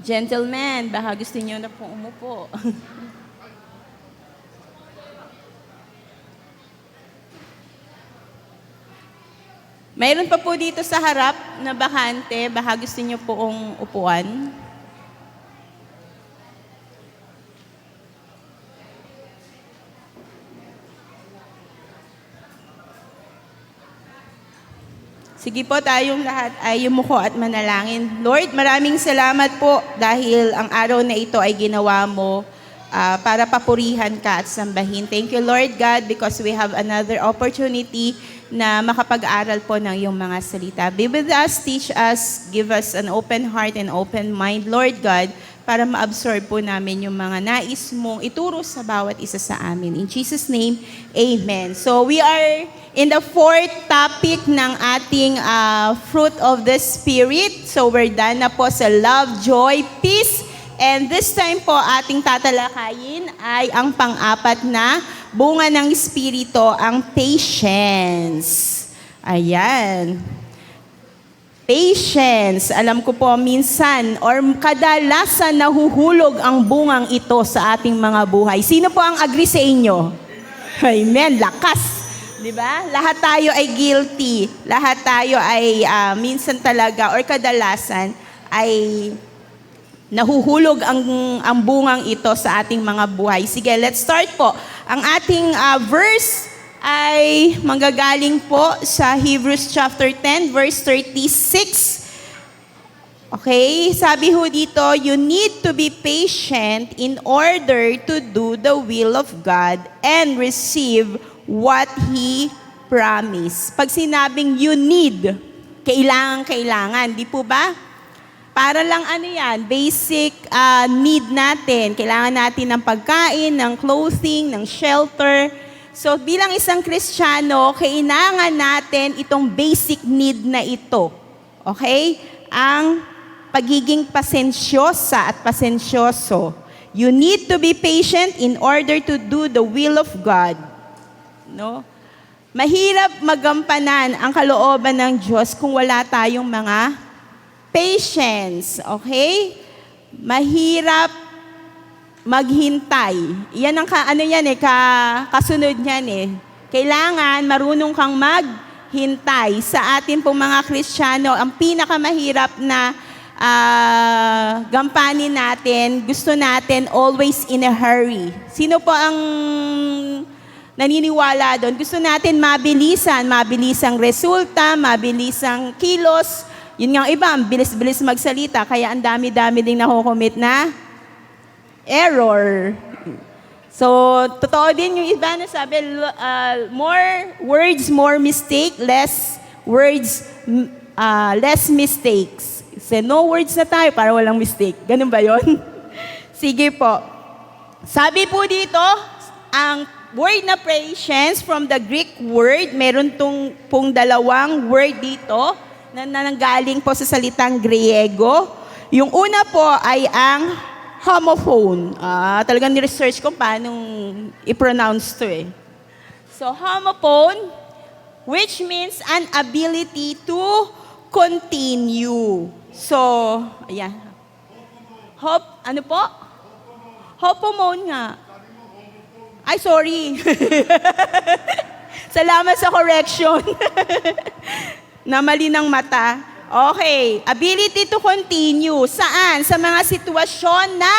Gentlemen, baka gusto niyo na pong umupo. Mayroon pa po dito sa harap na bakante, baka gusto niyo poong upuan. Sige po, tayong lahat ay yumuko at manalangin. Lord, maraming salamat po dahil ang araw na ito ay ginawa mo para papurihan ka at sambahin. Thank you, Lord God, because we have another opportunity na makapag-aral po ng iyong mga salita. Be with us, teach us, give us an open heart and open mind, Lord God, para ma-absorb po namin yung mga nais mong ituro sa bawat isa sa amin. In Jesus' name, Amen. So we are in the fourth topic ng ating fruit of the Spirit. So we're done na po sa love, joy, peace. And this time po ating tatalakayin ay ang pang-apat na bunga ng Espiritu, ang patience. Ayan. Patience. Alam ko po minsan or kadalasan nahuhulog ang bungang ito sa ating mga buhay. Sino po ang agree sa inyo? Amen. Lakas. Diba? Lahat tayo ay guilty. Lahat tayo ay minsan talaga or kadalasan ay nahuhulog ang bungang ito sa ating mga buhay. Sige, let's start po. Ang ating verse ay manggagaling po sa Hebrews chapter 10, verse 36. Okay, sabi ho dito, you need to be patient in order to do the will of God and receive what He promised. Pag sinabing you need, kailangan, di po ba? Para lang ano yan, basic need natin. Kailangan natin ng pagkain, ng clothing, ng shelter. So bilang isang Kristiyano, kailangan natin itong basic need na ito. Okay? Ang pagiging pasensyosa at pasensyoso. You need to be patient in order to do the will of God. No? Mahirap magampanan ang kalooban ng Diyos kung wala tayong mga patience, okay? Mahirap maghintay. Yan ang kasunod niyan eh. Kailangan marunong kang maghintay. Sa atin pong mga Kristiyano, ang pinakamahirap na gampanin natin, gusto natin always in a hurry. Sino po ang naniniwala doon? Gusto natin mabilisang resulta, mabilisang kilos. Yun nga iba, ang bilis-bilis magsalita, kaya ang dami-dami ding nakukomit na error. So, totoo din yung iba na sabi, more words, more mistake, less words, less mistakes. So, no words na tayo para walang mistake. Ganun ba yun? Sige po. Sabi po dito, ang word na patience from the Greek word, meron pong dalawang word dito, na nanggaling po sa salitang Griego. Yung una po ay ang homophone. Talagang ni-research ko paano i-pronounce to eh. So, homophone, which means an ability to continue. So, ayan. Ano po? Hopomone nga. Ay, sorry. Salamat sa correction. Na mali ng mata. Okay. Ability to continue. Saan? Sa mga sitwasyon na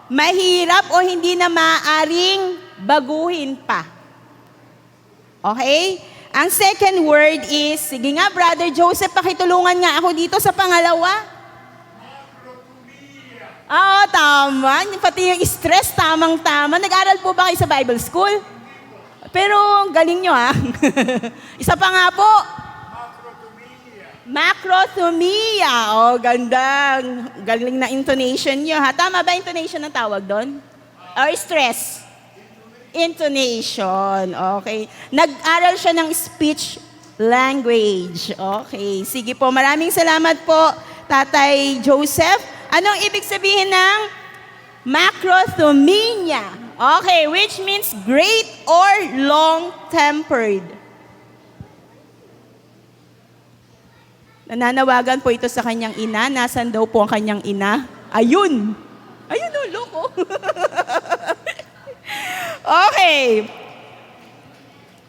mahirap o hindi na maaaring baguhin pa. Okay? Ang second word is, sige nga, Brother Joseph, pakitulungan nga ako dito sa pangalawa. Oo, tama. Pati yung stress, tamang-tama. Nag-aral po ba kayo sa Bible School? Pero galing nyo Isa pa nga po. Macrothumia. Oh, ganda. Galing na intonation nyo Tama ba intonation ang tawag doon? Or stress? Intonation. Okay. Nag-aral siya ng speech language. Okay. Sige po. Maraming salamat po, Tatay Joseph. Anong ibig sabihin ng macrothumia? Okay, which means great or long-tempered. Nananawagan po ito sa kanyang ina. Nasaan daw po ang kanyang ina? Ayun! Ayun o, loko. Okay.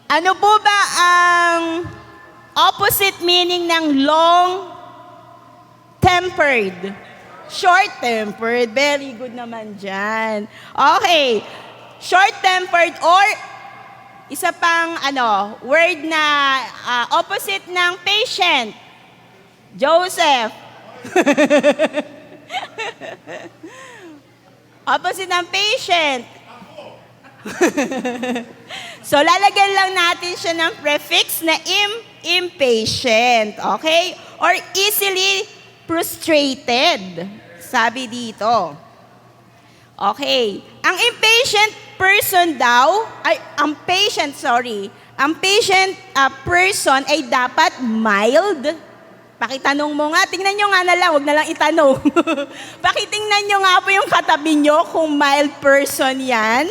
Ano po ba ang opposite meaning ng long-tempered? Short-tempered. Very good naman dyan. Okay. Short-tempered or isa pang word na opposite ng patient. Joseph. Opposite ng patient. So, lalagyan lang natin siya ng prefix na impatient. Okay? Or easily frustrated. Sabi dito. Okay. Ang impatient person daw, ang patient person ay dapat mild. Pakitanong mo nga, tingnan nyo nga na lang, huwag na lang itanong. Pakitingnan nyo nga po yung katabi nyo kung mild person yan.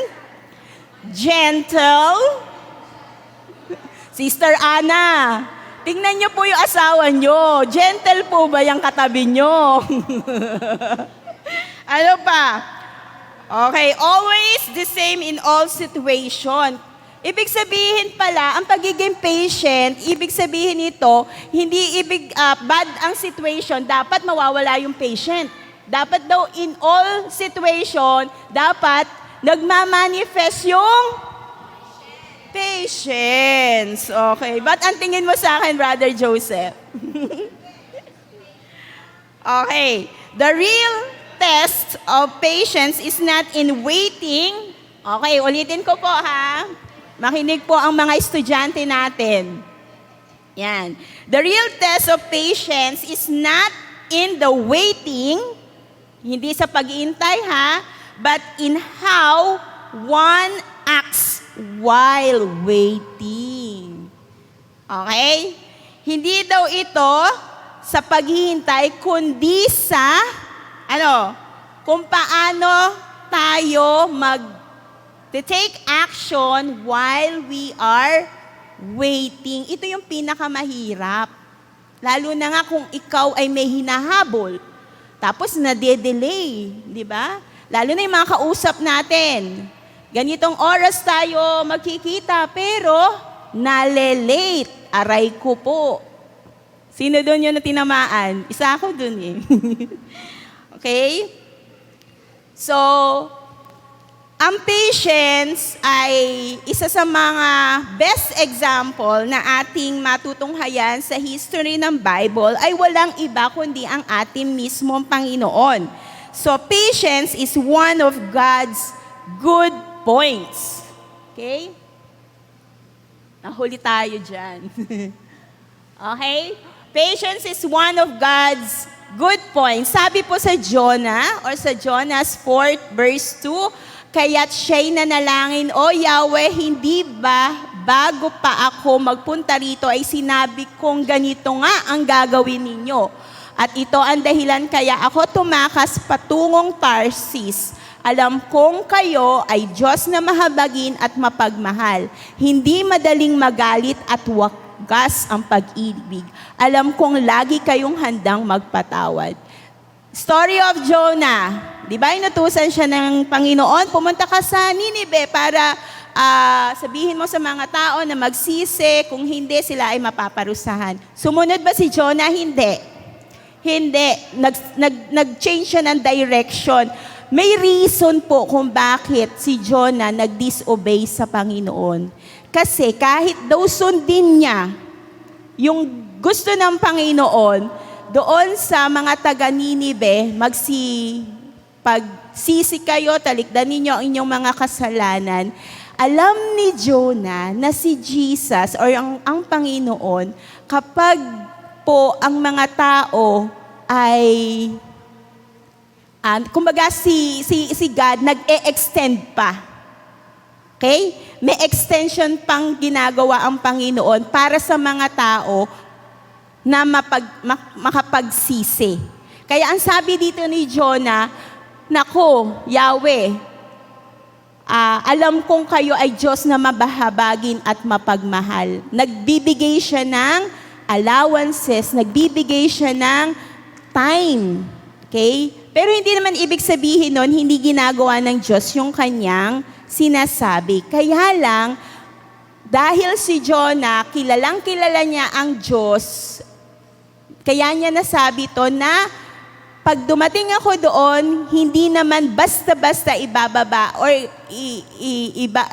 Gentle. Sister Ana, tingnan nyo po yung asawa nyo. Gentle po ba yung katabi nyo? Ano pa? Okay, always the same in all situation. Ibig sabihin pala, ang pagiging patient, ibig sabihin ito, hindi bad ang situation, dapat mawawala yung patient. Dapat daw in all situation, dapat nagmamanifest yung patience. Okay. Ba't ang tingin mo sa akin, Brother Joseph? Okay. The real test of patience is not in waiting. Okay, ulitin ko po ha. Makinig po ang mga estudyante natin. Yan. The real test of patience is not in the waiting, hindi sa pag-iintay ha, but in how one acts while waiting. Okay? Hindi daw ito sa paghihintay, kundi sa, kung paano tayo take action while we are waiting. Ito yung pinakamahirap. Lalo na nga kung ikaw ay may hinahabol, tapos nade-delay, di ba? Lalo na yung mga kausap natin. Ganitong oras tayo magkikita, pero nale-late. Aray ko po. Sino doon yun na tinamaan? Isa ako doon eh. Okay? So, ang patience ay isa sa mga best example na ating matutunghayan sa history ng Bible ay walang iba kundi ang ating mismong Panginoon. So, patience is one of God's good points. Okay? Nahuli tayo dyan. Okay? Patience is one of God's good points. Sabi po sa Jonah, or sa Jonas 4 verse 2, kaya't siya'y nanalangin, O Yahweh, hindi ba bago pa ako magpunta rito ay sinabi kong ganito nga ang gagawin ninyo? At ito ang dahilan kaya ako tumakas patungong Tarsis. Alam kong kayo ay Diyos na mahabagin at mapagmahal. Hindi madaling magalit at wagas ang pag-ibig. Alam kong lagi kayong handang magpatawad. Story of Jonah. Di ba inutusan siya ng Panginoon? Pumunta ka sa Ninive para sabihin mo sa mga tao na magsisi. Kung hindi, sila ay mapaparusahan. Sumunod ba si Jonah? Hindi. Hindi. Nag-change siya ng direction. May reason po kung bakit si Jonah nag-disobey sa Panginoon. Kasi kahit daw sundin niya yung gusto ng Panginoon, doon sa mga taga-Ninive, pagsisi kayo, talikdan ninyo ang inyong mga kasalanan. Alam ni Jonah na si Jesus or ang Panginoon, kapag po ang mga tao ay kumbaga si God nag-e-extend pa. Okay? May extension pang ginagawa ang Panginoon para sa mga tao na makapagsisi. Kaya ang sabi dito ni Jonah, nako, Yahweh, alam kong kayo ay Diyos na mabahabagin at mapagmahal. Nagbibigay siya ng allowances, nagbibigay siya ng time. Okay? Pero hindi naman ibig sabihin nun, hindi ginagawa ng Diyos yung kanyang sinasabi. Kaya lang, dahil si Jonah, kilalang kilala niya ang Diyos, kaya niya nasabi to na pag dumating ako doon, hindi naman basta-basta ibababa or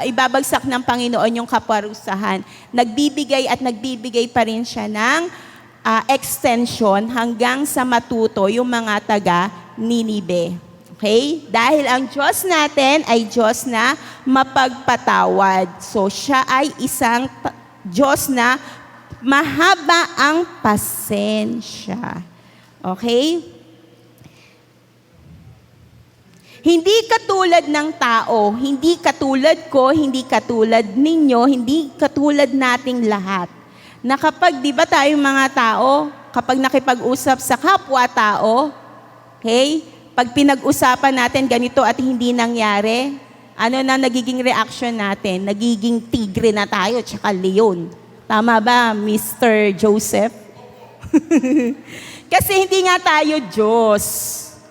ibabagsak ng Panginoon yung kaparusahan. Nagbibigay at nagbibigay pa rin siya ng extension hanggang sa matuto yung mga taga Ninibe. Okay? Dahil ang Diyos natin ay Diyos na mapagpatawad. So, siya ay isang Diyos na mahaba ang pasensya. Okay? Hindi katulad ng tao, hindi katulad ko, hindi katulad ninyo, hindi katulad nating lahat. Na kapag, di ba tayong mga tao, kapag nakipag-usap sa kapwa-tao, okay, pag pinag-usapan natin ganito at hindi nangyari, ano na nagiging reaction natin? Nagiging tigre na tayo, tsaka leon. Tama ba, Mr. Joseph? Kasi hindi nga tayo Diyos,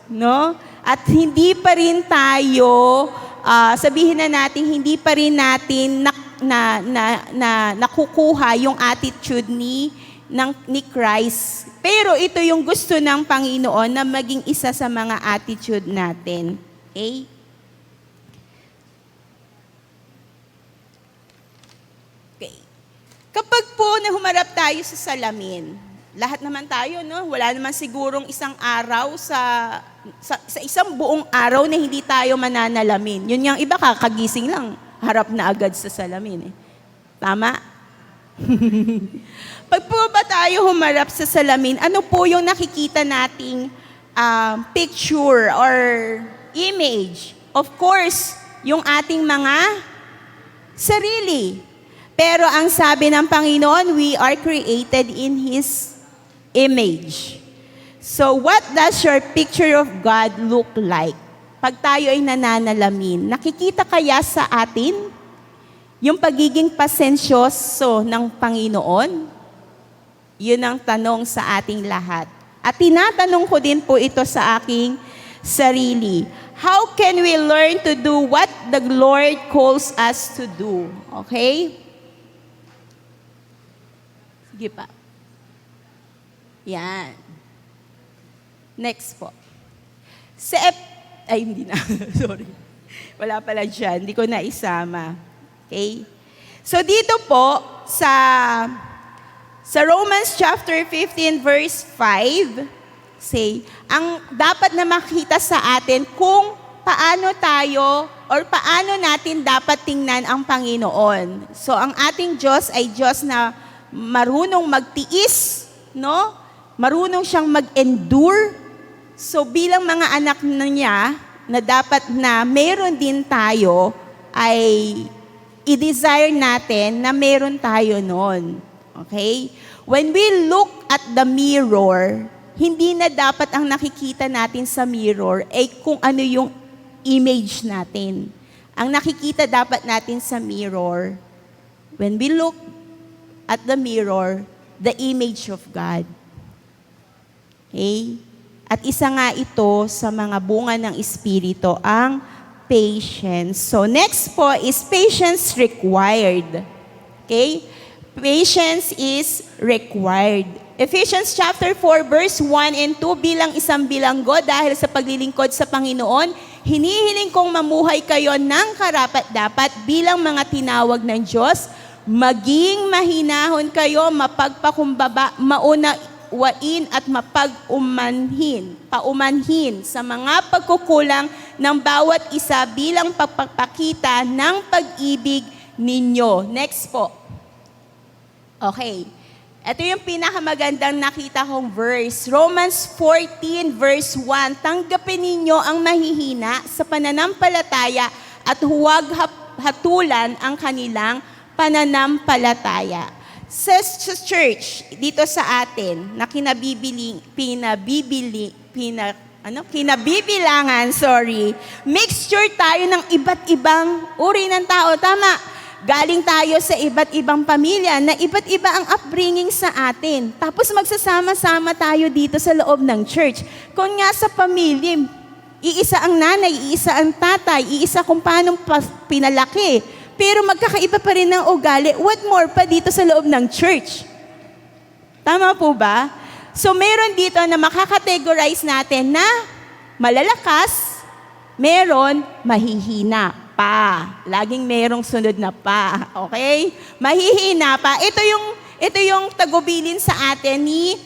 no? At hindi pa rin tayo, sabihin na natin, hindi pa rin natin nakukuha yung attitude ni Christ. Pero ito yung gusto ng Panginoon na maging isa sa mga attitude natin. Okay? Okay. Kapag po humarap tayo sa salamin, lahat naman tayo, no? Wala naman sigurong isang araw sa isang buong araw na hindi tayo mananalamin. Yun yung iba, kakagising lang, harap na agad sa salamin. Eh. Tama? Pag po ba tayo humarap sa salamin, ano po yung nakikita nating picture or image? Of course, yung ating mga sarili. Pero ang sabi ng Panginoon, we are created in His image. So, what does your picture of God look like? Pag tayo ay nananalamin, nakikita kaya sa atin yung pagiging pasensyoso ng Panginoon? Yun ang tanong sa ating lahat. At tinatanong ko din po ito sa aking sarili. How can we learn to do what the Lord calls us to do? Okay? Sige pa. Yan. Next po. Hindi na. Sorry. Wala pala dyan. Hindi ko na isama. Okay? So dito po, sa Romans chapter 15 verse 5, say, ang dapat na makita sa atin kung paano tayo or paano natin dapat tingnan ang Panginoon. So ang ating Diyos ay Diyos na marunong magtiis, no? Marunong siyang mag-endure. So bilang mga anak na niya, na dapat na meron din tayo, ay i-desire natin na meron tayo nun. Okay? When we look at the mirror, hindi na dapat ang nakikita natin sa mirror ay kung ano yung image natin. Ang nakikita dapat natin sa mirror, when we look at the mirror, the image of God. Okay? At isa nga ito sa mga bunga ng Espiritu, ang patience. So next po is patience required. Okay? Patience is required. Ephesians chapter 4 verse 1 and 2, bilang isang bilanggo dahil sa paglilingkod sa Panginoon, hinihiling kong mamuhay kayo ng karapat-dapat bilang mga tinawag ng Diyos, maging mahinahon kayo, mapagpakumbaba, maunawain at paumanhin sa mga pagkukulang ng bawat isa bilang pagpapakita ng pag-ibig ninyo. Next po. Okay. Ito yung pinakamagandang nakita kong verse. Romans 14 verse 1. Tanggapin ninyo ang mahihina sa pananampalataya at huwag hatulan ang kanilang pananampalataya. Sa church, dito sa atin, na kinabibilangan, mixture tayo ng iba't ibang uri ng tao. Tama. galing tayo sa iba't ibang pamilya na iba't iba ang upbringing sa atin. Tapos magsasama-sama tayo dito sa loob ng church. Kung nga sa pamilya, iisa ang nanay, iisa ang tatay, iisa kung paano pinalaki. Pero magkakaiba pa rin ng ugali. What more pa dito sa loob ng church? Tama po ba? So meron dito na makakategorize natin na malalakas, meron mahihina pa. Laging merong sunod na pa. Okay? Mahihina pa. Ito yung tagubilin sa atin ni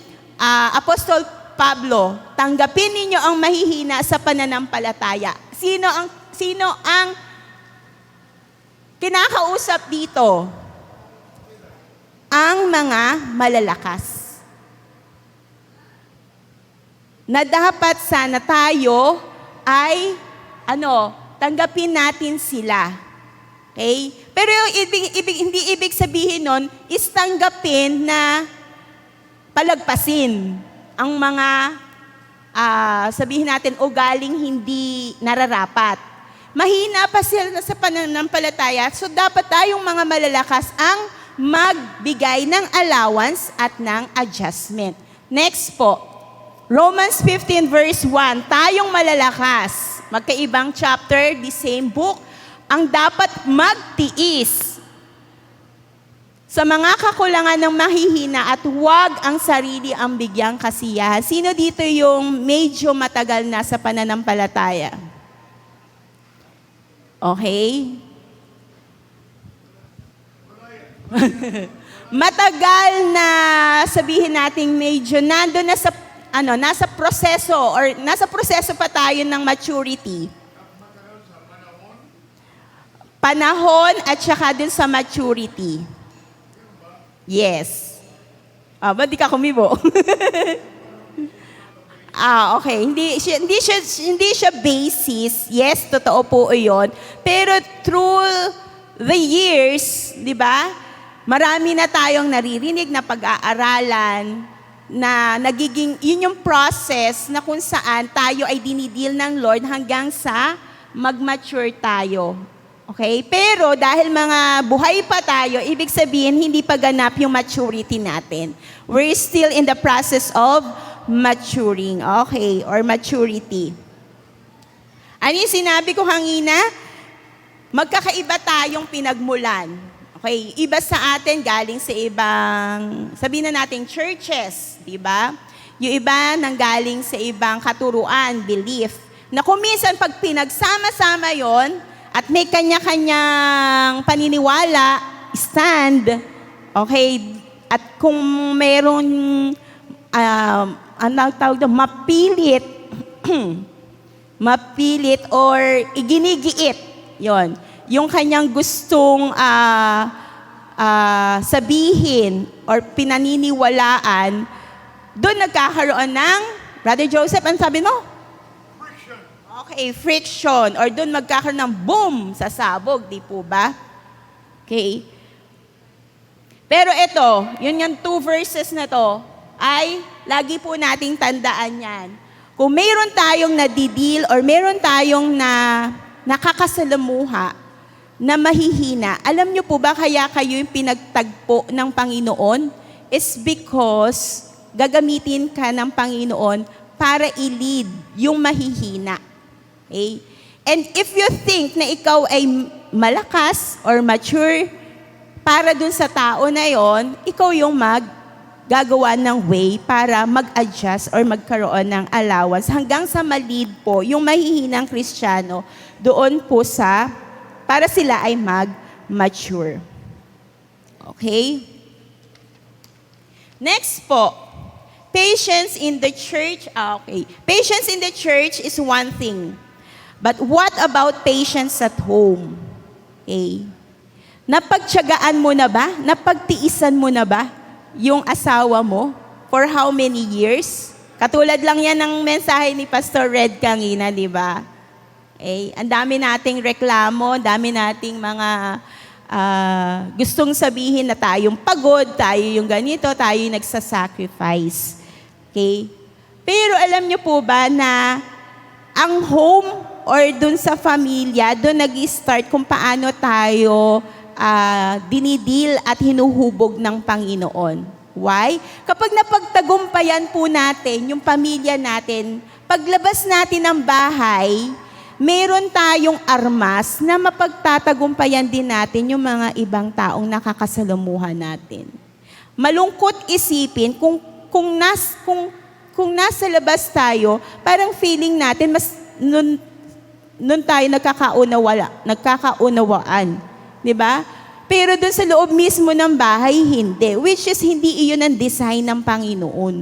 Apostol Pablo. Tanggapin ninyo ang mahihina sa pananampalataya. Sino ang kinakausap dito? Ang mga malalakas. Na dapat sana tayo ay tanggapin natin sila. Okay? Pero yung hindi ibig sabihin nun is tanggapin na palagpasin ang mga, sabihin natin, ugaling hindi nararapat. Mahina pa sila sa pananampalataya, so dapat tayong mga malalakas ang magbigay ng allowance at ng adjustment. Next po, Romans 15 verse 1, tayong malalakas, magkaibang chapter, the same book, ang dapat magtiis sa mga kakulangan ng mahihina at huwag ang sarili ang bigyang kasiyahan. Sino dito yung medyo matagal na sa pananampalataya? Okay? Matagal na sabihin nating medyo nando na sa nasa proseso pa tayo ng maturity. Panahon at saka din sa maturity. Yes. Ba't di ka kumibo? Okay. Hindi siya basis. Yes, totoo po 'yon. Pero through the years, 'di ba? Marami na tayong naririnig na pag-aaralan na nagiging, yun yung process na kung saan tayo ay dinidil ng Lord hanggang sa mag-mature tayo. Okay? Pero dahil mga buhay pa tayo, ibig sabihin hindi pa ganap yung maturity natin. We're still in the process of maturing. Okay? Or maturity. Ano yung sinabi ko hangina? Magkakaiba tayong pinagmulan. Okay, iba sa atin galing sa ibang, sabihin na natin churches, di ba? Yung iba nanggaling sa ibang katuruan, belief. Na kung minsan pag pinagsama-sama yon at may kanya-kanyang paniniwala, stand, okay, at kung meron, mapilit or iginigiit, yon. Yung kanyang gustong sabihin or pinaniniwalaan, doon nagkakaroon ng, Brother Joseph, ano sabi mo? Friction. Okay, friction. Or doon magkakaroon ng boom sa sabog, di po ba? Okay. Pero ito, yun yung 2 verses na to, ay lagi po nating tandaan yan. Kung mayroon tayong nadidil or mayroon tayong nakakasalamuha, na mahihina. Alam niyo po ba kaya kayo yung pinagtagpo ng Panginoon? Is because gagamitin ka ng Panginoon para i-lead yung mahihina. Okay? And if you think na ikaw ay malakas or mature para dun sa tao na yon, ikaw yung gagawa ng way para mag-adjust or magkaroon ng allowance hanggang sa ma-lead po yung mahihinang Kristiyano doon po para sila ay mag-mature. Okay? Next po, patience in the church. Okay. Patience in the church is one thing. But what about patience at home? Okay. Napagtiyagaan mo na ba? Napagtiisan mo na ba yung asawa mo? For how many years? Katulad lang yan ng mensahe ni Pastor Red kanina, di ba? Ang dami nating reklamo, dami nating mga gustong sabihin na tayong pagod, tayo yung ganito, tayo yung nagsasacrifice. Okay? Pero alam niyo po ba na ang home or dun sa familya, dun nag-start kung paano tayo dinidil at hinuhubog ng Panginoon. Why? Kapag napagtagumpayan po natin yung pamilya natin, paglabas natin ng bahay, meron tayong armas na mapagtatagumpayan din natin yung mga ibang taong nakakasalumuhan natin. Malungkot isipin kung nasa labas tayo, parang feeling natin mas nun tayo nagkakaunawaan. Di ba? Pero dun sa loob mismo ng bahay, hindi. Which is, hindi iyon ang design ng Panginoon.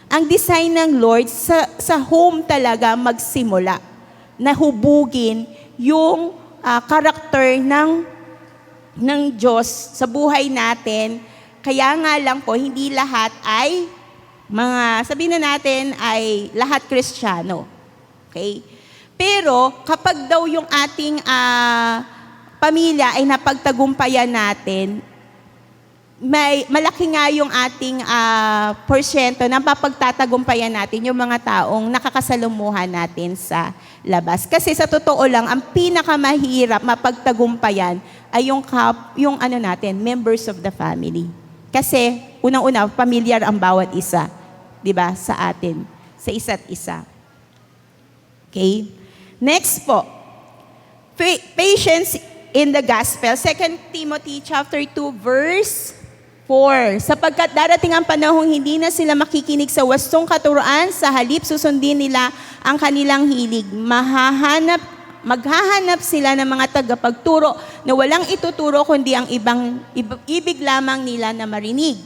Ang design ng Lord, sa home talaga magsimula. Na hubugin yung karakter ng Diyos sa buhay natin. Kaya nga lang po, hindi lahat ay sabihin na natin, ay lahat Kristiyano. Okay? Pero, kapag daw yung ating pamilya ay napagtagumpayan natin, malaki nga yung ating porsyento na papagtatagumpayan natin yung mga taong nakakasalumuhan natin sa labas. Kasi sa totoo lang, ang pinakamahirap mapagtagumpayan ay yung members of the family. Kasi, unang-una, pamilyar ang bawat isa, di ba, sa atin, sa isa't isa. Okay? Next po, patience in the gospel. 2 Timothy chapter 2, verse 4. Sapagkat darating ang panahong hindi na sila makikinig sa wastong katuruan, sa halip susundin nila ang kanilang hilig. Maghahanap sila ng mga tagapagturo na walang ituturo kundi ang ibig lamang nila na marinig.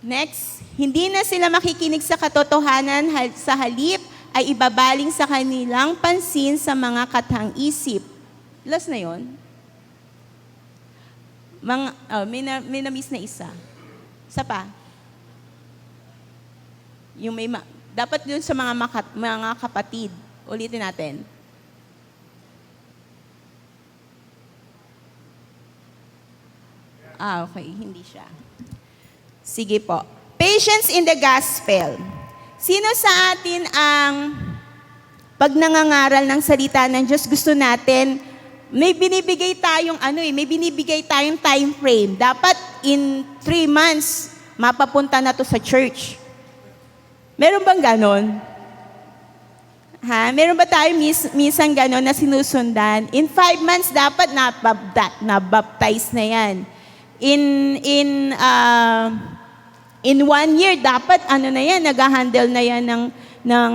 Next, hindi na sila makikinig sa katotohanan, sa halip ay ibabaling sa kanilang pansin sa mga katang-isip. Last na yun. May na-miss na isa. Isa pa. Yung dapat yun sa mga kapatid. Ulitin natin. Okay. Hindi siya. Sige po. Patience in the gospel. Sino sa atin ang pag nangangaral ng salita ng Diyos, gusto natin, may binibigay tayong time frame. Dapat in 3 months, mapapunta na to sa church. Meron bang ganon? Meron ba tayo minsan ganon na sinusundan? In 5 months, dapat na-baptize na yan. In 1 year, dapat nag-handle na yan ng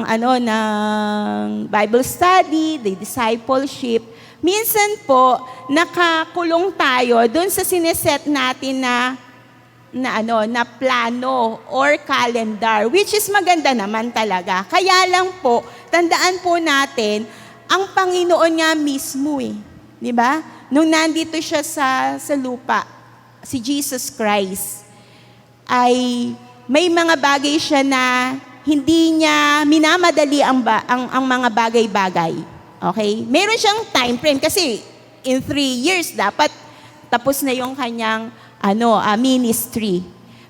Bible study, the discipleship. Minsan po, nakakulong tayo doon sa sineset natin na plano or calendar, which is maganda naman talaga. Kaya lang po, tandaan po natin, ang Panginoon nga mismo di ba? Nung nandito siya sa lupa, si Jesus Christ, ay may mga bagay siya na hindi niya minamadali ang mga bagay-bagay. Okay? Meron siyang time frame kasi in 3 years dapat tapos na yung kanyang ministry.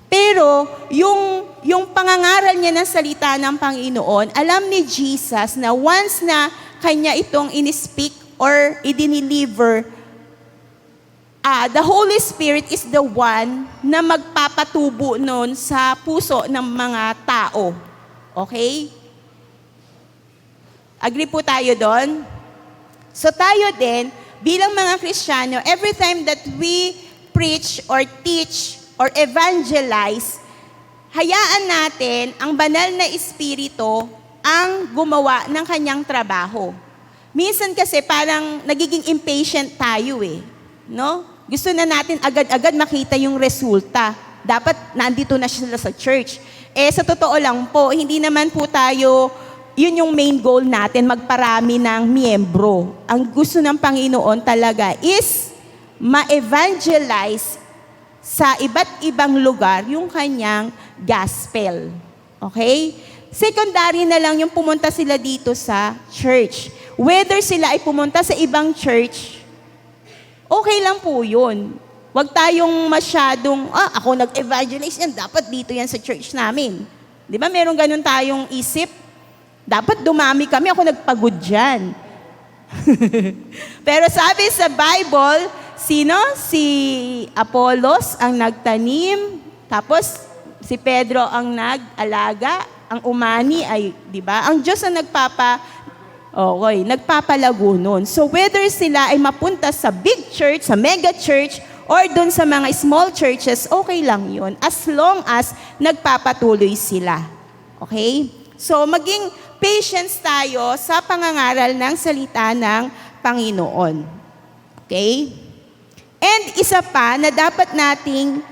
Pero yung pangangaral niya ng salita ng Panginoon, alam ni Jesus na once na kanya itong in-speak or i-deliver, the Holy Spirit is the one na magpapatubo nun sa puso ng mga tao. Okay? Agree po tayo doon? So tayo din, bilang mga Kristiyano, every time that we preach or teach or evangelize, hayaan natin ang banal na Espiritu ang gumawa ng kanyang trabaho. Minsan kasi parang nagiging impatient tayo no? Gusto na natin agad-agad makita yung resulta. Dapat nandito na sila sa church. Sa totoo lang po, hindi naman po tayo, yun yung main goal natin, magparami ng miyembro. Ang gusto ng Panginoon talaga is ma-evangelize sa iba't ibang lugar yung kanyang gospel. Okay? Secondary na lang yung pumunta sila dito sa church. Whether sila ay pumunta sa ibang church, okay lang po yun. Huwag tayong masyadong, ako nag-evangelize yan, dapat dito yan sa church namin. Di ba meron ganun tayong isip? Dapat dumami kami, ako nagpagod dyan. Pero sabi sa Bible, sino? Si Apolos ang nagtanim, tapos si Pedro ang nag-alaga, ang umani ay, di ba? Ang Diyos ang nagpapalago nun. So whether sila ay mapunta sa big church, sa mega church, or dun sa mga small churches, okay lang yun. As long as nagpapatuloy sila. Okay? So maging patience tayo sa pangangaral ng salita ng Panginoon. Okay? And isa pa na dapat nating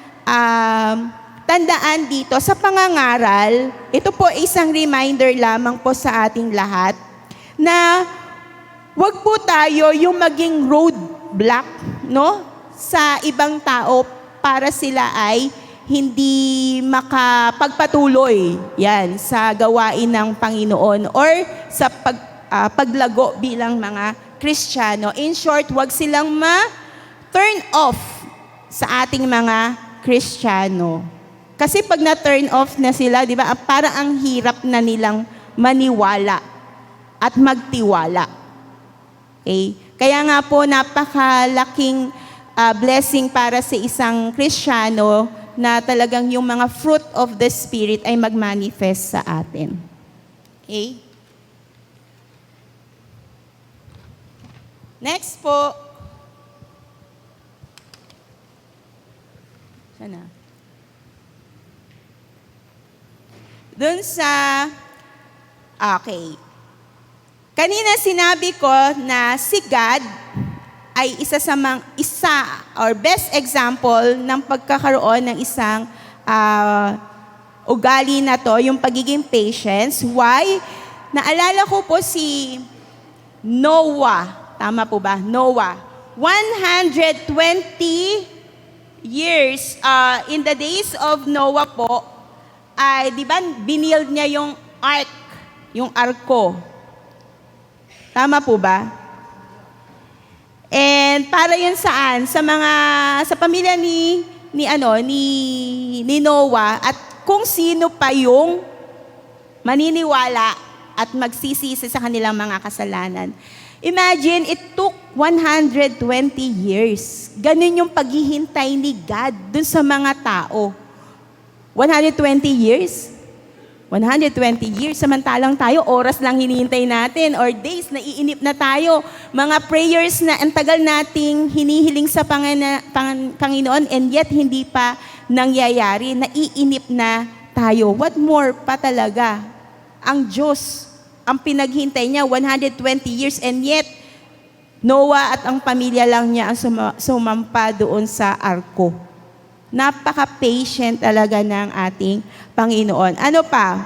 tandaan dito sa pangangaral, ito po isang reminder lamang po sa ating lahat na wag po tayo yung maging roadblock, no? Sa ibang tao para sila ay hindi makapagpatuloy yan sa gawain ng Panginoon or sa paglago bilang mga Kristiyano. In short, wag silang ma-turn off sa ating mga Kristiyano. Kasi pag na-turn off na sila, di ba, parang ang hirap na nilang maniwala at magtiwala. Okay? Kaya nga po, napakalaking blessing para sa isang Kristiyano na talagang yung mga fruit of the Spirit ay mag-manifest sa atin. Okay? Next po. Sana. Doon sa, okay. Kanina sinabi ko na si God ay isa or best example ng pagkakaroon ng isang ugali na to, yung pagiging patience. Why? Naalala ko po si Noah. Tama po ba? Noah. 120 years in the days of Noah po, ay, di ba, binild niya yung ark, yung arko. Tama po ba? And para yun saan? Sa pamilya ni Noah at kung sino pa yung maniniwala at magsisisi sa kanilang mga kasalanan. Imagine, it took 120 years. Ganun yung paghihintay ni God dun sa mga tao. 120 years? 120 years. Samantalang tayo, oras lang hinihintay natin or days, naiinip na tayo. Mga prayers na ang tagal nating hinihiling sa Panginoon and yet hindi pa nangyayari. Naiinip na tayo. What more pa talaga? Ang Diyos, ang pinaghintay niya, 120 years and yet Noah at ang pamilya lang niya ang sumampa doon sa arko. Napaka-patient talaga ng ating Panginoon. Ano pa?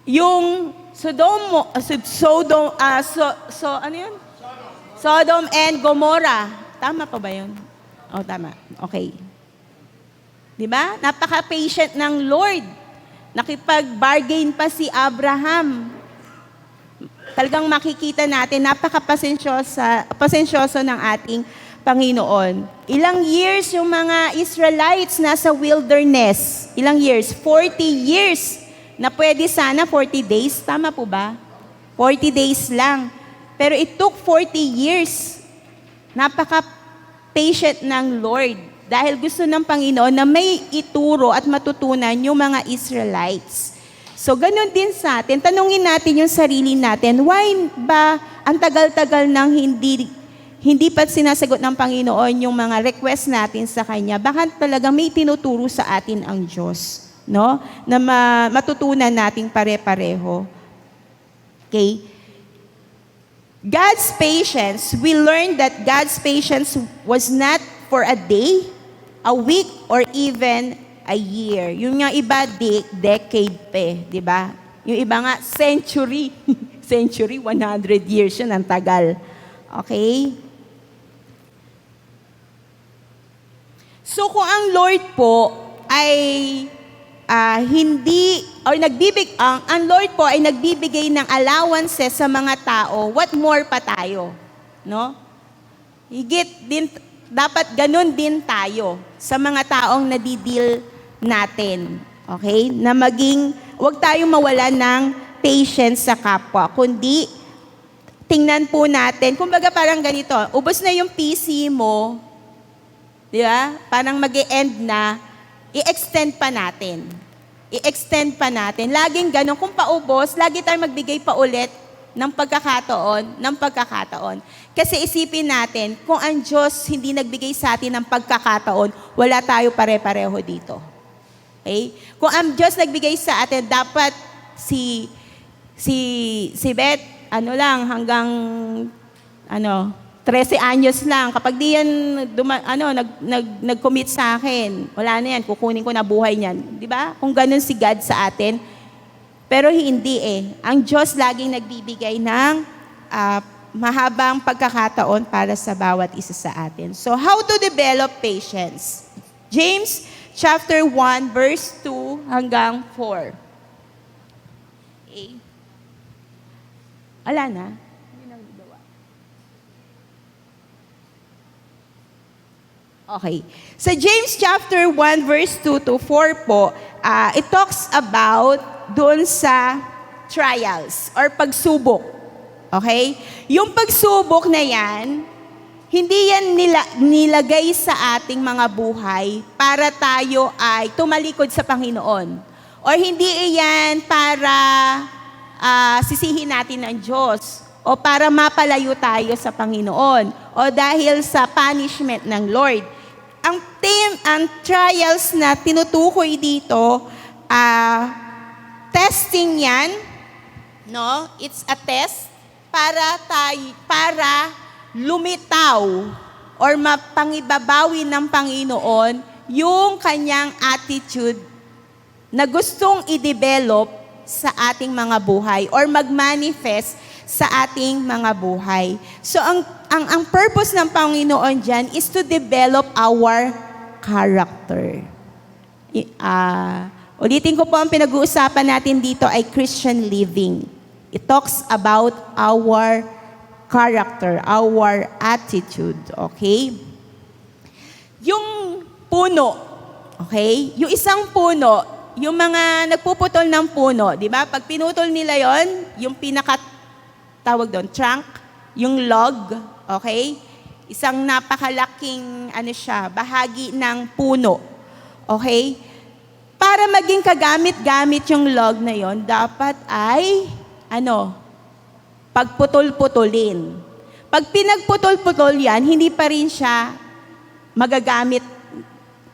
Yung Sodom and Gomorrah. Tama pa ba yun? Oh, tama. Okay. Di ba? Napaka-patient ng Lord. Nakipag-bargain pa si Abraham. Talagang makikita natin, napaka-pasensyoso ng ating Panginoon. Ilang years yung mga Israelites nasa wilderness? Ilang years? 40 years. Na pwede sana 40 days. Tama po ba? 40 days lang. Pero it took 40 years. Napaka-patient ng Lord. Dahil gusto ng Panginoon na may ituro at matutunan yung mga Israelites. So, ganun din sa atin. Tanungin natin yung sarili natin, why ba ang tagal-tagal nang hindi pa sinasagot ng Panginoon yung mga request natin sa Kanya? Baka talagang may tinuturo sa atin ang Diyos, no? Na matutunan nating pare-pareho. Okay? God's patience, we learned that God's patience was not for a day, a week, or even a year. Yung nga iba, decade pa, di ba? Yung iba nga, century. Century, 100 years yun, ang tagal. Okay? So kung ang Lord po ay ang Lord po ay nagbibigay ng allowances sa mga tao, what more pa tayo? No? Dapat ganun din tayo sa mga taong nadidil natin. Okay? Na wag tayong mawalan ng patience sa kapwa, kundi tingnan po natin, kumbaga parang ganito, ubos na yung PC mo, di ba? Parang mag-e-end na, i-extend pa natin. I-extend pa natin. Laging ganun, kung paubos, lagi tayong magbigay pa ulit ng pagkakataon. Kasi isipin natin, kung ang Diyos hindi nagbigay sa atin ng pagkakataon, wala tayo pare-pareho dito. Okay? Kung ang Diyos nagbigay sa atin, dapat si Beth, hanggang 13 anyos lang. Kapag di yan nag-commit sa akin, wala na yan, kukunin ko na buhay niyan. Di ba? Kung ganun si God sa atin. Pero hindi Ang Diyos laging nagbibigay ng mahabang pagkakataon para sa bawat isa sa atin. So, how to develop patience? James chapter 1, verse 2 hanggang 4. Okay. Ala na. Okay. Sa James chapter 1, verse 2 to 4 po, it talks about doon sa trials or pagsubok. Okay? Yung pagsubok na yan, hindi yan nilagay sa ating mga buhay para tayo ay tumalikod sa Panginoon. Or hindi yan para sisihin natin ang Diyos o para mapalayo tayo sa Panginoon o dahil sa punishment ng Lord. Ang trials na tinutukoy dito, testing yan, no? It's a test para lumitaw or mapangibabawi ng Panginoon yung kanyang attitude na gustong i-develop sa ating mga buhay or mag-manifest sa ating mga buhay. So, ang purpose ng Panginoon dyan is to develop our character. Ulitin ko po, ang pinag-uusapan natin dito ay Christian living. It talks about our character, our attitude, okay? Yung puno, okay? Yung isang puno, yung mga nagpuputol ng puno, di ba? Pag pinutol nila yon, yung tawag doon, trunk, yung log, okay? Isang napakalaking, bahagi ng puno, okay? Para maging kagamit-gamit yung log na yon, dapat ay, pagputol-putulin. Pag pinagputol-putol yan, hindi pa rin siya magagamit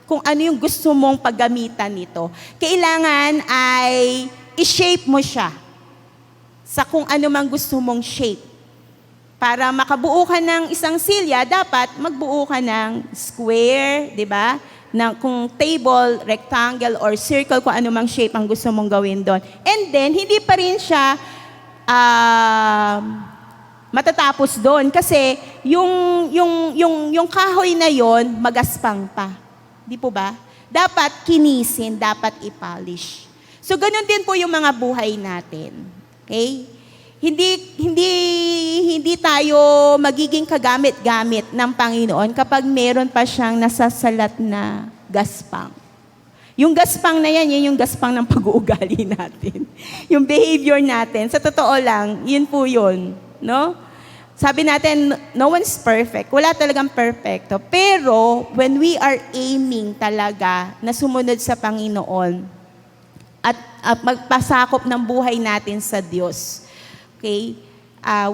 kung ano yung gusto mong paggamitan nito. Kailangan ay i-shape mo siya sa kung ano mang gusto mong shape. Para makabuo ka ng isang silya, dapat magbuo ka ng square, di ba? Kung table, rectangle, or circle, kung ano mang shape ang gusto mong gawin doon. And then, hindi pa rin siya matatapos doon kasi yung kahoy na yon magaspang pa. Di po ba? Dapat kinisin, dapat i-polish. So, ganun din po yung mga buhay natin. Okay? Hindi tayo magiging kagamit-gamit ng Panginoon kapag meron pa siyang nasasalat na gaspang. Yung gaspang na yan yung gaspang ng pag-uugali natin. Yung behavior natin, sa totoo lang, yun po yun. No? Sabi natin, no one's perfect. Wala talagang perfecto. Pero, when we are aiming talaga na sumunod sa Panginoon at magpasakop ng buhay natin sa Diyos, okay,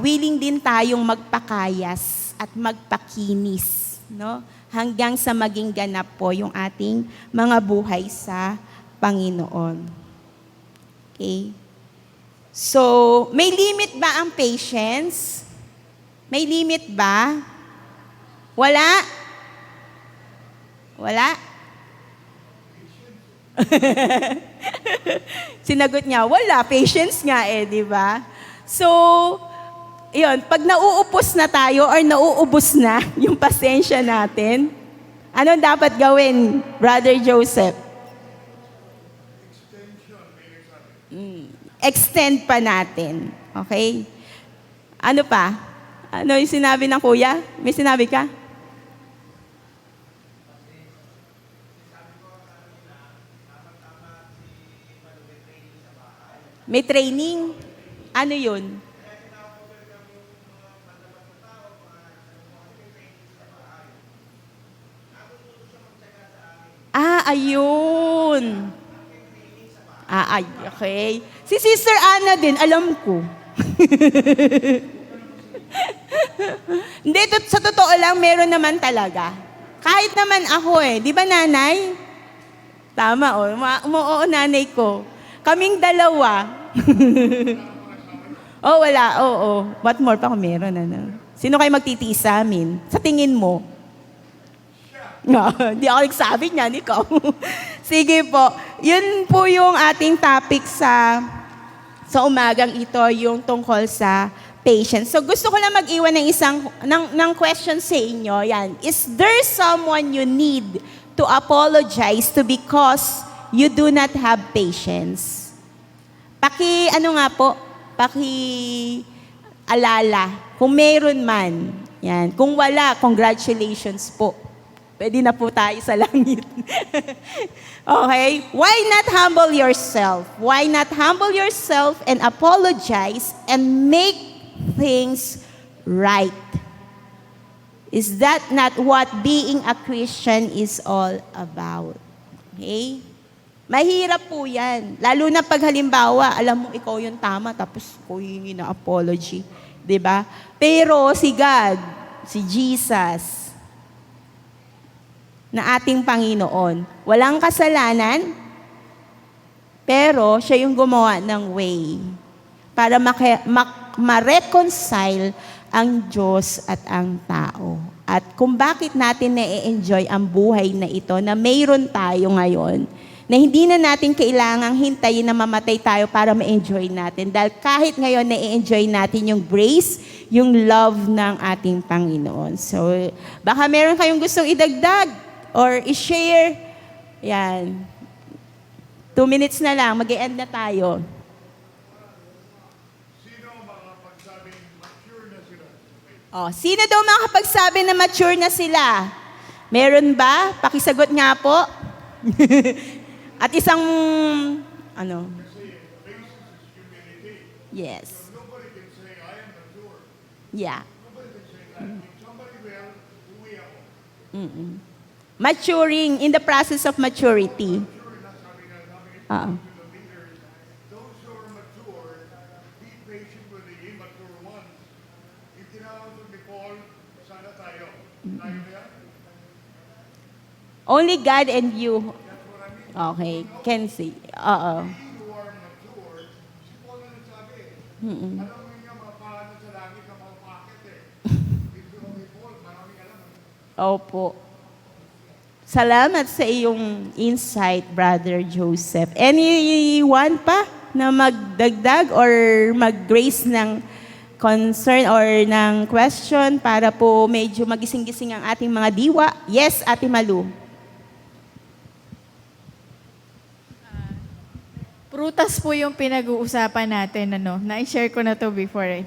willing din tayong magpakayas at magpakinis, no? Hanggang sa maging ganap po yung ating mga buhay sa Panginoon. Okay? So, may limit ba ang patience? May limit ba? Wala? Wala? Sinagot niya, wala. Patience nga di ba? So, yun, pag nauupos na tayo or nauubos na yung pasensya natin, ano dapat gawin, Brother Joseph? Extend pa natin. Okay? Ano pa? Ano yung sinabi ng kuya? May sinabi ka? May training? Ano yun? Ayun. Ay, okay. Si Sister Anna din, alam ko. Hindi, sa totoo lang, meron naman talaga. Kahit naman ako di ba nanay? Tama umuoo nanay ko. Kaming dalawa. Wala, oo. What more pa kung meron, Sino kayo magtitiis sa amin? Sa tingin mo? Hindi ako nagsabi niyan, ikaw. Sige po. Yun po yung ating topic sa umagang ito, yung tungkol sa patience. So gusto ko lang mag-iwan ng question sa inyo. Yan. Is there someone you need to apologize to because you do not have patience? Alala. Kung meron man. Yan. Kung wala, congratulations po. Pwede na po tayo sa langit. Okay? Why not humble yourself? Why not humble yourself and apologize and make things right? Is that not what being a Christian is all about? Okay? Mahirap po yan. Lalo na pag halimbawa, alam mo ikaw yung tama, tapos ko yung apology. Diba? Pero si God, si Jesus, na ating Panginoon. Walang kasalanan, pero siya yung gumawa ng way para ma-reconcile ang Diyos at ang tao. At kung bakit natin na-enjoy ang buhay na ito, na mayroon tayo ngayon, na hindi na natin kailangang hintayin na mamatay tayo para ma-enjoy natin. Dahil kahit ngayon na-enjoy natin yung grace, yung love ng ating Panginoon. So, baka meron kayong gustong idagdag or i-share. Yan. 2 minutes na lang, mag-e-end na tayo. Sino makapagsabing mature na sila? Sino daw makakapagsabi na mature na sila? Meron ba? Pakisagot nga po. At isang, Kasi patience is humility. Yes. So nobody can say, I am mature. Yeah. Nobody can say that. If somebody will, uwi ako. Maturing, in the process of maturity. Mature na sabi to the leaders, those who are mature, be patient with the immature ones. Yung tinawag ni Paul, sana tayo. Tayo ba yan? Only God and you. That's what I mean. Okay, can see. We who are mature, si Paul na nagsabi, alam mo niya, mapaano sa langit na mapakit If you only Paul, maraming alam. Opo. Salamat sa iyong insight, Brother Joseph. Anyone pa na magdagdag or mag-grace ng concern or ng question para po medyo magising-gising ang ating mga diwa? Yes, Ate Malu. Prutas po yung pinag-uusapan natin, Na-share ko na to before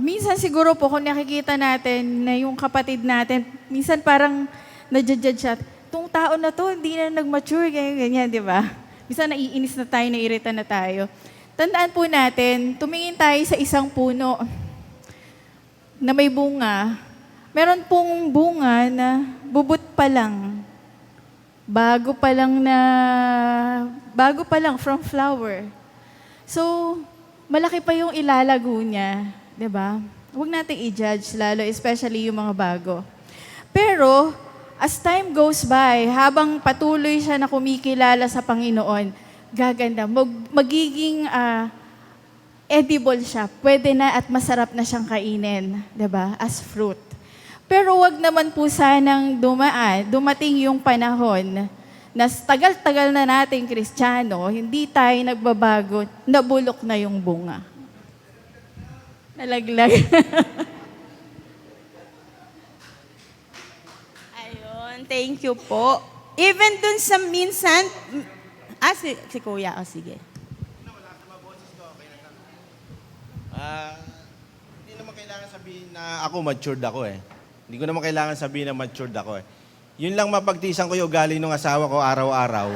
Minsan siguro po kung nakikita natin na yung kapatid natin, minsan parang nadjudge siya, itong tao na to, hindi na nag-mature, ganyan, di ba? Minsan naiinis na tayo, nairita na tayo. Tandaan po natin, tumingin tayo sa isang puno na may bunga. Meron pong bunga na bubut pa lang. Bago pa lang from flower. So, malaki pa yung ilalago niya, 'di ba? Huwag nating i-judge lalo, especially yung mga bago. Pero, as time goes by, habang patuloy siya na kumikilala sa Panginoon, gaganda, magiging edible siya. Pwede na at masarap na siyang kainin, 'di ba? As fruit. Pero wag naman po sanang dumating yung panahon na tagal-tagal na nating Kristiyano, hindi tayo nagbabago, nabulok na yung bunga. Nalaglag. Ayun, thank you po. Even dun sa minsan, si Kuya, sige. Hindi naman kailangan sabihin na ako matured ako Hindi ko naman kailangan sabihin na matured ako Yun lang mapagtisan ko yung ugali ng asawa ko araw-araw.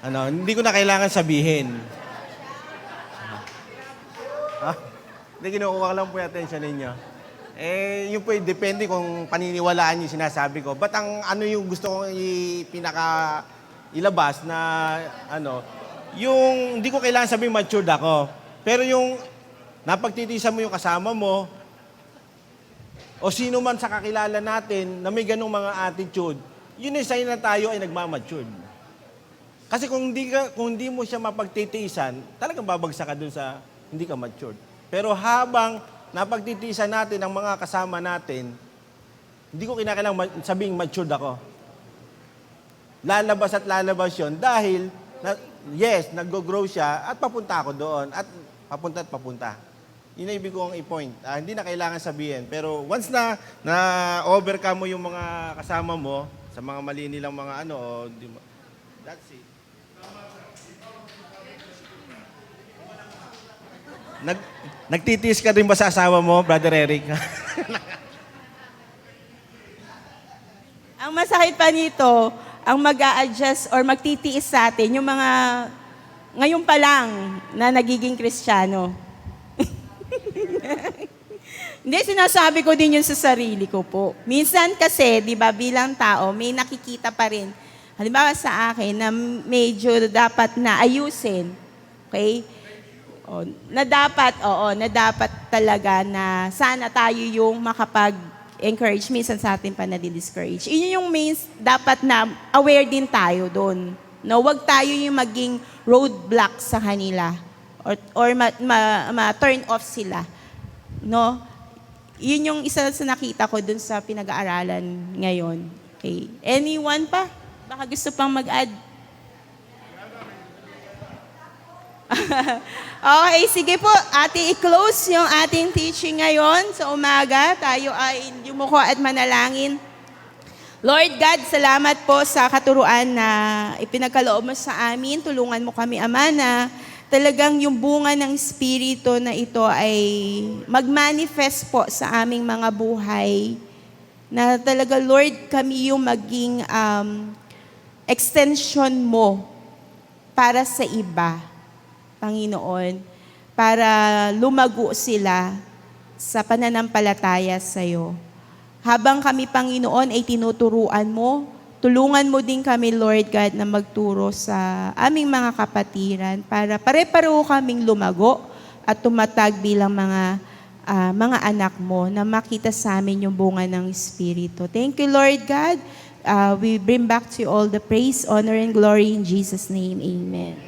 Hindi ko na kailangan sabihin. Hindi, kinukuha ko lang po yung attention ninyo. Yun po, depende kung paniniwalaan yung sinasabi ko. But ang ano yung gusto kong ilabas na yung hindi ko kailangan sabihin matured ako. Pero yung napagtitiisan mo yung kasama mo, o sino man sa kakilala natin na may ganung mga attitude, yun yung sign na tayo ay nagmamatured. Kasi kung hindi mo siya mapagtitiisan, talagang babagsak ka dun sa hindi ka matured. Pero habang napagtitiisan natin ang mga kasama natin, hindi ko kinakailangan sabing matured ako. Lalabas at lalabas yun dahil, yes, nag-grow siya at papunta ako doon at papunta. Yun ang ibig kong i-point. Hindi na kailangan sabihin. Pero once na overcome mo yung mga kasama mo, sa mga mali nilang mga that's it. Nagtitiis ka rin ba sa asawa mo, Brother Eric? Ang masakit pa nito, ang mag-a-adjust or magtitiis sa atin, yung mga ngayon pa lang na nagiging Kristiyano. Hindi, sinasabi ko din yun sa sarili ko po. Minsan kasi, di ba, bilang tao, may nakikita pa rin. Halimbawa sa akin, na medyo dapat na ayusin. Okay? Na dapat talaga na sana tayo yung makapag-encourage. Minsan sa atin pa na-discourage. Yun yung means, dapat na aware din tayo doon. No, wag tayo yung maging roadblock sa kanila or ma-turn off sila. No? Yun yung isa sa nakita ko dun sa pinag-aaralan ngayon. Okay. Anyone pa? Baka gusto pang mag-add? Okay, sige po. Ate, i-close yung ating teaching ngayon sa umaga. Tayo ay yumuko at manalangin. Lord God, salamat po sa katuruan na ipinagkaloob mo sa amin. Tulungan mo kami, Ama, na talagang yung bunga ng Espiritu na ito ay mag-manifest po sa aming mga buhay. Na talaga, Lord, kami yung maging extension mo para sa iba, Panginoon, para lumago sila sa pananampalataya sa iyo. Habang kami, Panginoon, ay tinuturuan mo, tulungan mo din kami, Lord God, na magturo sa aming mga kapatiran para pare-pareho kaming lumago at tumatag bilang mga anak mo na makita sa amin yung bunga ng Espiritu. Thank you, Lord God. We bring back to you all the praise, honor, and glory in Jesus' name. Amen.